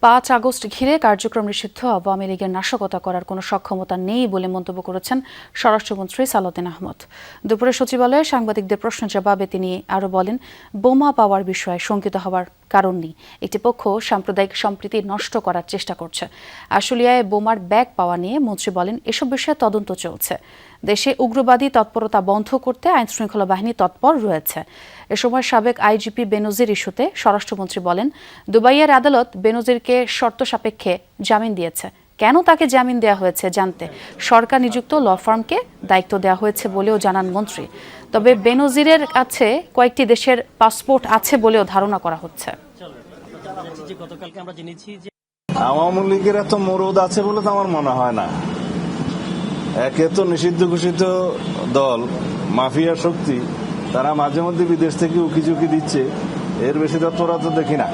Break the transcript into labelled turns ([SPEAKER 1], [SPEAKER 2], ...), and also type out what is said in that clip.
[SPEAKER 1] 5 August ঘিরে কার্যক্রম নিষিদ্ধ আওয়ামী লীগের নাশকতা করার কোনো সক্ষমতা নেই বলে মন্তব্য করেছেন স্বরাষ্ট্রমন্ত্রী সালাউদ্দিন আহমদ। দুপুরে সচিবালয়ে সাংবাদিকদের প্রশ্নের জবাবে তিনি আরও বলেন, বোমা পাওয়ার বিষয়ে শঙ্কিত হওয়ার কারণ নেই। একটি পক্ষ সাম্প্রদায়িক সম্প্রীতি নষ্ট করার চেষ্টা করছে। আশুলিয়ায় বোমার ব্যাগ পাওয়া নিয়ে মন্ত্রী বলেন, এসব বিষয়ে তদন্ত চলছে। দেশে উগ্রবাদী তৎপরতা বন্ধ করতে আইনশৃঙ্খলা বাহিনী তৎপর রয়েছে। এ সময় সাবেক আইজিপি বেনজির ইস্যুতে স্বরাষ্ট্রমন্ত্রী বলেন, দুবাইয়ের আদালত বেনজিরকে শর্ত সাপেক্ষে জামিন দিয়েছে। কেন তাকে জামিন দেওয়া হয়েছে জানতে সরকার নিযুক্ত ল ফার্মকে দায়িত্ব দেওয়া হয়েছে বলেও জানান মন্ত্রী। তবে বেনজিরের কাছে কয়েকটি দেশের পাসপোর্ট আছে বলেও ধারণা করা হচ্ছে।
[SPEAKER 2] আওয়ামী লীগের এত মরদ আছে বলে তো আমার মনে হয় না। একে তো নিষিদ্ধ ঘোষিত দল, মাফিয়া শক্তি, তারা মাঝে মধ্যে বিদেশ থেকে উকি ঝুঁকি দিচ্ছে, এর বেশি তৎপরতা দেখি না।